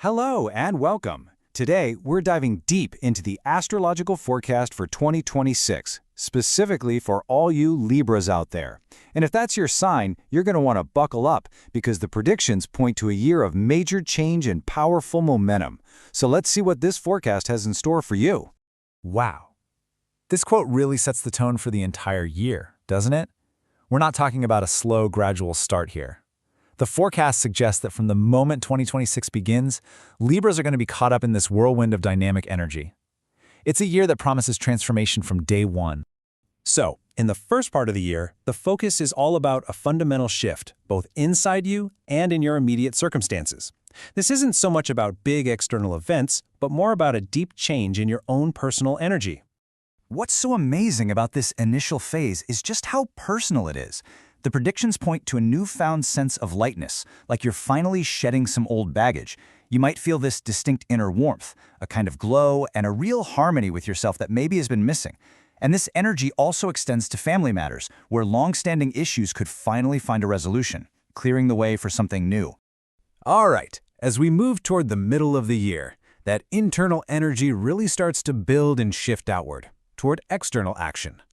Hello and welcome. Today, we're diving deep into the astrological forecast for 2026, specifically for all you Libras out there. And if that's your sign, you're going to want to buckle up because the predictions point to a year of major change and powerful momentum. So let's see what this forecast has in store for you. Wow. This quote really sets the tone for the entire year, doesn't it? We're not talking about a slow, gradual start here. The forecast suggests that from the moment 2026 begins, Libras are going to be caught up in this whirlwind of dynamic energy. It's a year that promises transformation from day one. So, in the first part of the year, the focus is all about a fundamental shift, both inside you and in your immediate circumstances. This isn't so much about big external events, but more about a deep change in your own personal energy. What's so amazing about this initial phase is just how personal it is. The predictions point to a newfound sense of lightness, like you're finally shedding some old baggage. You might feel this distinct inner warmth, a kind of glow, and a real harmony with yourself that maybe has been missing. And this energy also extends to family matters, where long-standing issues could finally find a resolution, clearing the way for something new. All right, as we move toward the middle of the year, that internal energy really starts to build and shift outward, toward external action.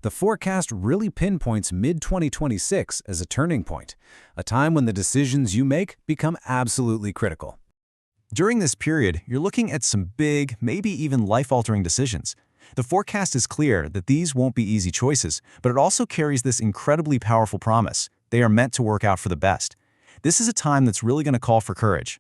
The forecast really pinpoints mid-2026 as a turning point, a time when the decisions you make become absolutely critical. During this period, you're looking at some big, maybe even life-altering decisions. The forecast is clear that these won't be easy choices, but it also carries this incredibly powerful promise. They are meant to work out for the best. This is a time that's really going to call for courage.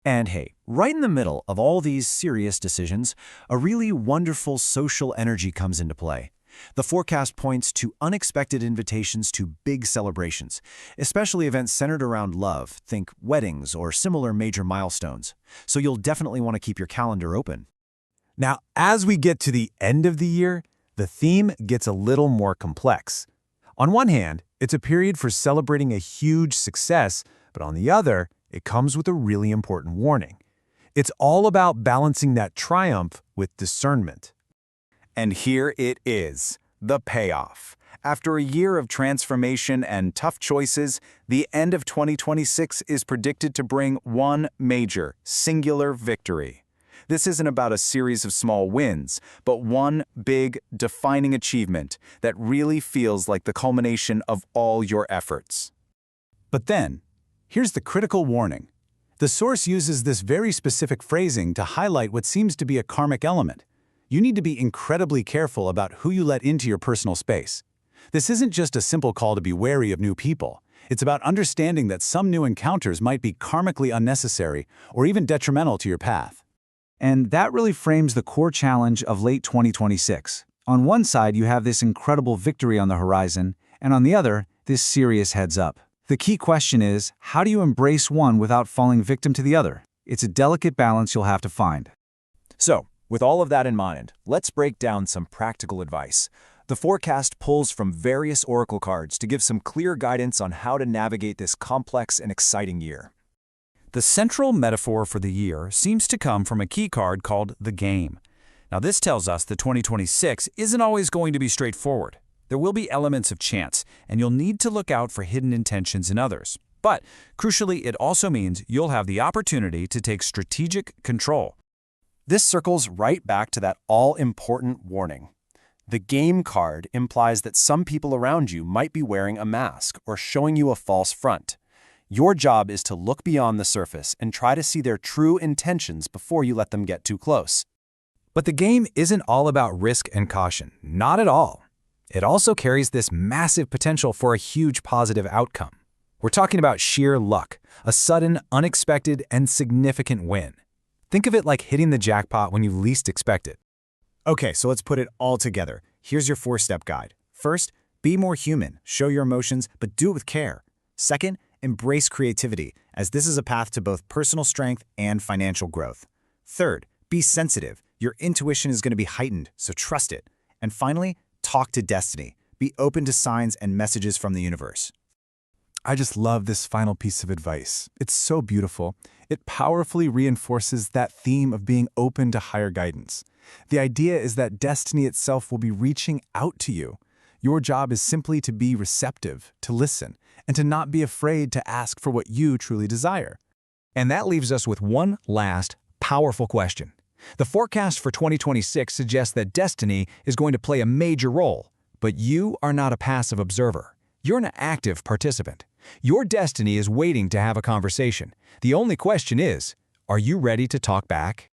And hey, right in the middle of all these serious decisions, a really wonderful social energy comes into play. The forecast points to unexpected invitations to big celebrations, especially events centered around love, think weddings or similar major milestones. So you'll definitely want to keep your calendar open. Now, as we get to the end of the year, the theme gets a little more complex. On one hand, it's a period for celebrating a huge success, but on the other, it comes with a really important warning. It's all about balancing that triumph with discernment. And here it is, the payoff. After a year of transformation and tough choices, the end of 2026 is predicted to bring one major, singular victory. This isn't about a series of small wins, but one big, defining achievement that really feels like the culmination of all your efforts. But then, here's the critical warning. The source uses this very specific phrasing to highlight what seems to be a karmic element. You need to be incredibly careful about who you let into your personal space. This isn't just a simple call to be wary of new people. It's about understanding that some new encounters might be karmically unnecessary or even detrimental to your path. And that really frames the core challenge of late 2026. On one side, you have this incredible victory on the horizon, and on the other, this serious heads up. The key question is, how do you embrace one without falling victim to the other? It's a delicate balance you'll have to find. So, with all of that in mind, let's break down some practical advice. The forecast pulls from various oracle cards to give some clear guidance on how to navigate this complex and exciting year. The central metaphor for the year seems to come from a key card called the Game. Now, this tells us that 2026 isn't always going to be straightforward. There will be elements of chance, and you'll need to look out for hidden intentions in others. But, crucially, it also means you'll have the opportunity to take strategic control. This circles right back to that all-important warning. The Game card implies that some people around you might be wearing a mask or showing you a false front. Your job is to look beyond the surface and try to see their true intentions before you let them get too close. But the game isn't all about risk and caution. Not at all. It also carries this massive potential for a huge positive outcome. We're talking about sheer luck, a sudden, unexpected, and significant win. Think of it like hitting the jackpot when you least expect it. Okay, so let's put it all together. Here's your 4-step guide. First, be more human. Show your emotions, but do it with care. Second, embrace creativity, as this is a path to both personal strength and financial growth. Third, be sensitive. Your intuition is going to be heightened, so trust it. And finally, talk to destiny. Be open to signs and messages from the universe. I just love this final piece of advice. It's so beautiful. It powerfully reinforces that theme of being open to higher guidance. The idea is that destiny itself will be reaching out to you. Your job is simply to be receptive, to listen, and to not be afraid to ask for what you truly desire. And that leaves us with one last, powerful question. The forecast for 2026 suggests that destiny is going to play a major role, but you are not a passive observer. You're an active participant. Your destiny is waiting to have a conversation. The only question is, are you ready to talk back?